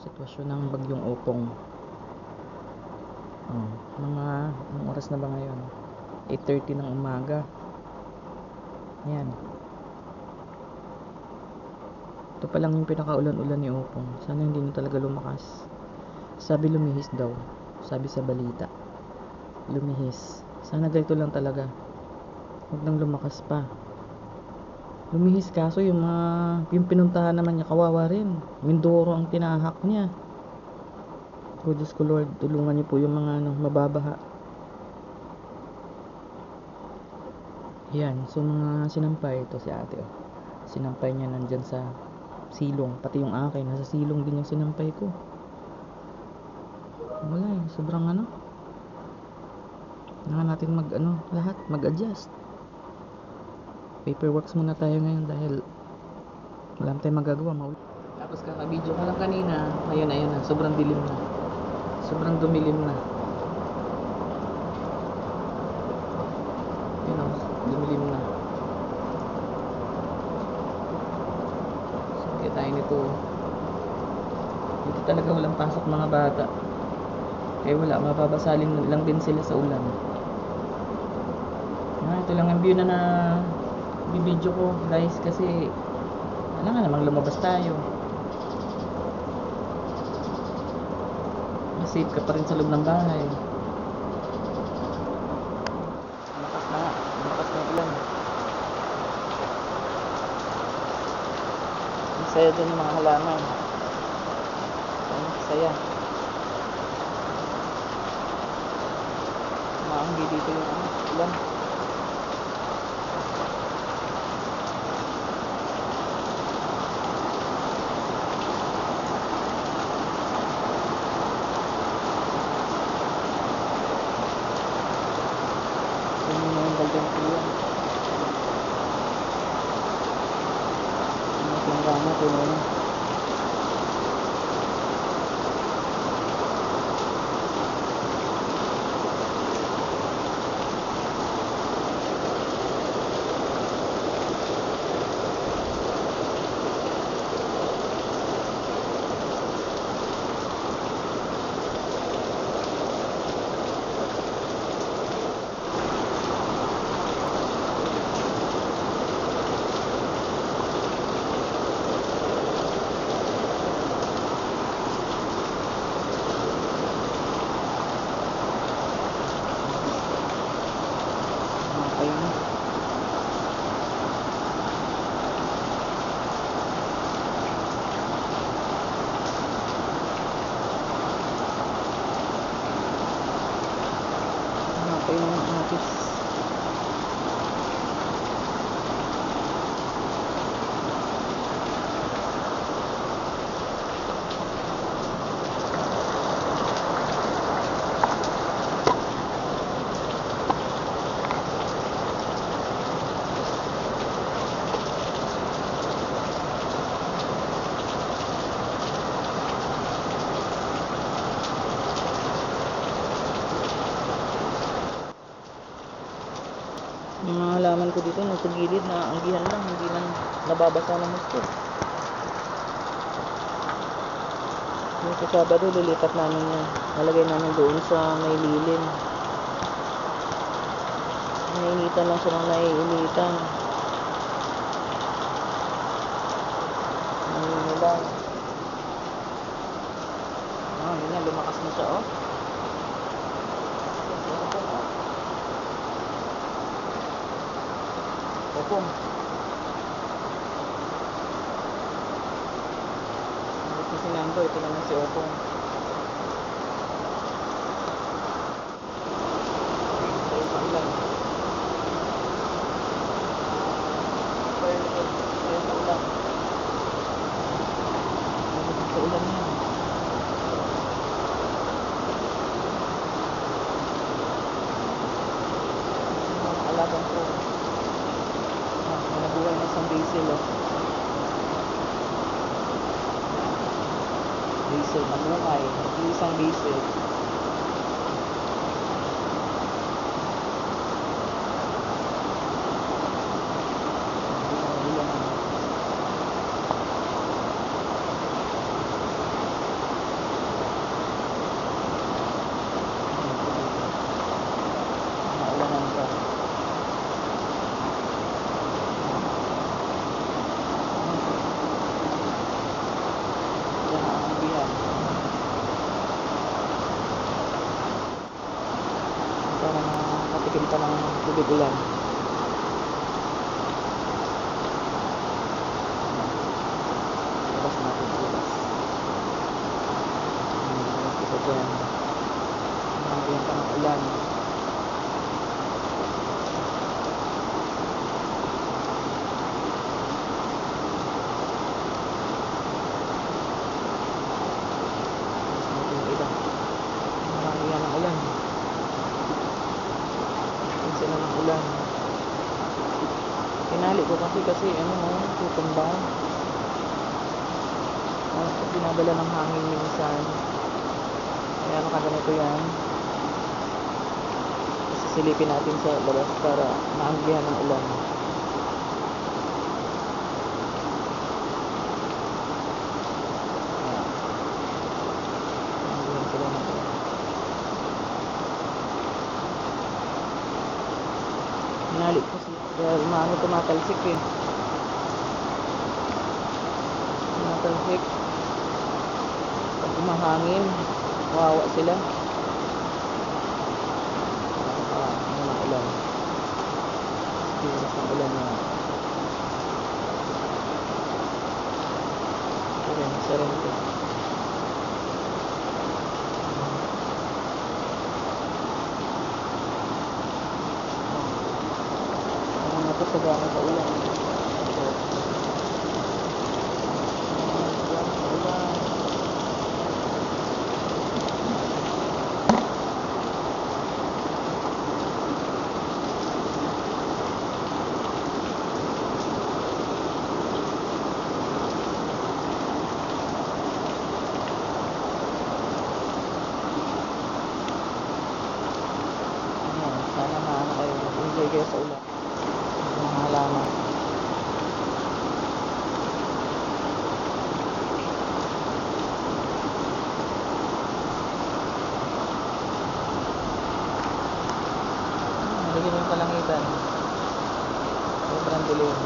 sitwasyon ng bagyong Opong. Anong oras na ba ngayon? 8:30 ng umaga. Ayan. Ito pa lang yung pinakaulan-ulan ni Opong. Sana hindi na talaga lumakas. Sabi lumihis daw. Sabi sa balita. Lumihis. Sana ganito lang talaga. Huwag nang lumakas pa. Lumihis kaso yung pinuntahan naman niya kawawa rin. Mindoro ang tinahak niya. O Diyos ko Lord, tulungan niyo po yung mga mababaha. Yan, so mga sinampay, ito si ate. Sinampay niya nandyan sa silong, pati yung akin, nasa silong din yung sinampay ko. Wala sobrang kailangan natin lahat mag-adjust. Paperworks muna tayo ngayon dahil wala tayong magagawa. Tapos kaka-video ko lang kanina, ayun na, sobrang dilim na. Sobrang dumilim na. Dumilim na. So, kaya tayo nito. Dito talaga walang pasok mga bata. Kaya wala, mababasalin lang din sila sa ulan. Ito lang ang view na bibidyo ko guys kasi wala nga namang lumabas tayo. Safe ka pa rin sa loob ng bahay. Malakas na ulan. Masaya din yung mga halaman. Masaya. Maanggi dito yung ulan. Yung mga halaman ko dito nasa gilid na anggihan lang, hindi man nababasa ng gusto. Yung sa Sabado lilipat namin yan, nalagay namin doon sa may lilim. Nainitan lang siya ng naiinitan. Naninilang. Yun na, lumakas na siya Opong. Ito si Nando, ito naman si Opong. Ito pa ulan. Ito pa ulan. Ito ulan yan. Alagang ko. Nabuhay na isang basil Basil, nabuhay. Isang basil. pa ng tubig ulan. Labas natin sa labas. Labas kita dyan. Nandiyan pa ng ulan. Sila ng ulan. Tinali ko kasi tutumba. Binabala ng hangin minsan. Kaya nakaganito yan. Sisilipin natin sa labas para maanggihan ng ulan. Maanggihan sila ng ulan. Hinalik ko sila dahil tumatalsik eh. Tumatalsik. Pag umahangin, wawa sila. Ng ulan. Bilis ng ulan na. Sarente. Sagana sa ulan. Sana kayo mag-enjoy kayo sa ulan. Mga halaman. Lagyan mo yung kalangitan. Sobrang dilim.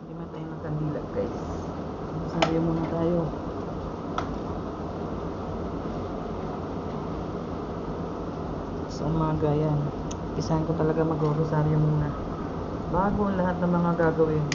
Hindi man tayo ng kandila, guys. Sayo muna tayo. Sa umaga yan. Isahan ko talaga mag-rosaryo muna. Bago ang lahat ng mga gagawin.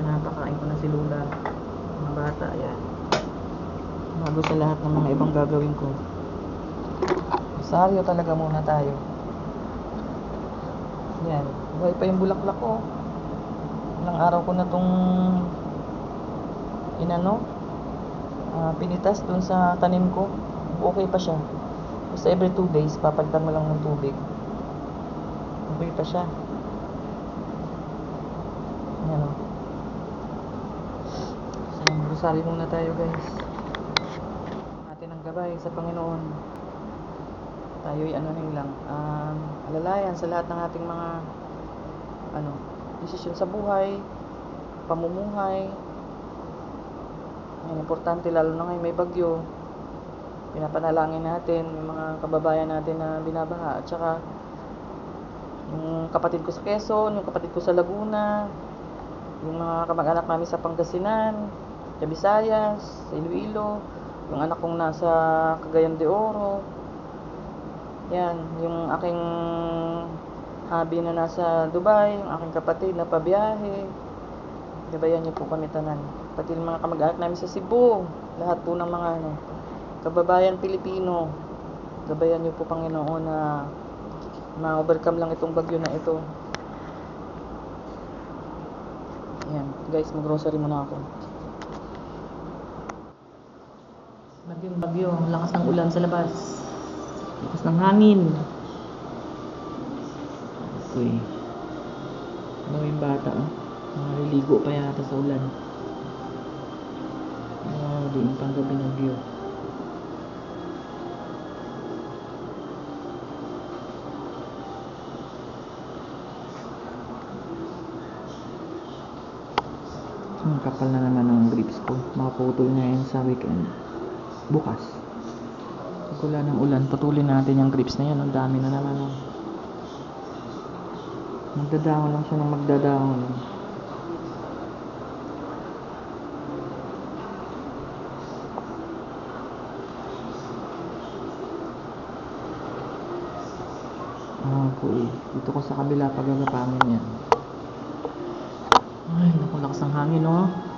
Napakain ko na si Lula, mga bata, yan. Bago sa lahat ng mga ibang gagawin ko. Rosaryo talaga muna tayo. Yan, buhay pa yung bulaklak ko. Ilang araw ko na tong pinitas dun sa tanim ko. Okay pa siya. Basta every 2 days, papalitan mo lang ng tubig. Okay pa siya. Yan o. Rosaryo muna tayo, guys. Atin ang gabay sa Panginoon. Tayo'y alalayan sa lahat ng ating mga desisyon sa buhay, pamumuhay. Yan, importante lalo na ngayon may bagyo. Pinapanalangin natin yung mga kababayan natin na binabaha. At saka yung kapatid ko sa Quezon, yung kapatid ko sa Laguna, yung mga kamag-anak namin sa Pangasinan, sa Visayas, sa Iloilo, yung anak kong nasa Cagayan de Oro. Yan, yung aking hubby na nasa Dubai, yung aking kapatid na pabiyahe. Gabayan niyo po kami tanan. Pati yung mga kamag-anak namin sa Cebu, lahat po ng mga kababayan Pilipino. Gabayan niyo po, Panginoon, na ma-overcome lang itong bagyo na ito. Yan, guys, mag-grocery muna ako. Bagyo, lakas ng ulan sa labas. Lakas ng hangin. Okay. Ano yung bata, naliligo pa yata sa ulan. Di yung panggabi ng view. Kapal na naman ng grips ko. Makaputol na yan sa weekend. Bukas. Pag wala ng ulan, putulin natin yung grips na yan. Ang dami na naman. Magdadahon lang siya ng magdadahon. po eh. Dito ko sa kabila pag agapangin yan. Ay, naku, lakas ng hangin oh.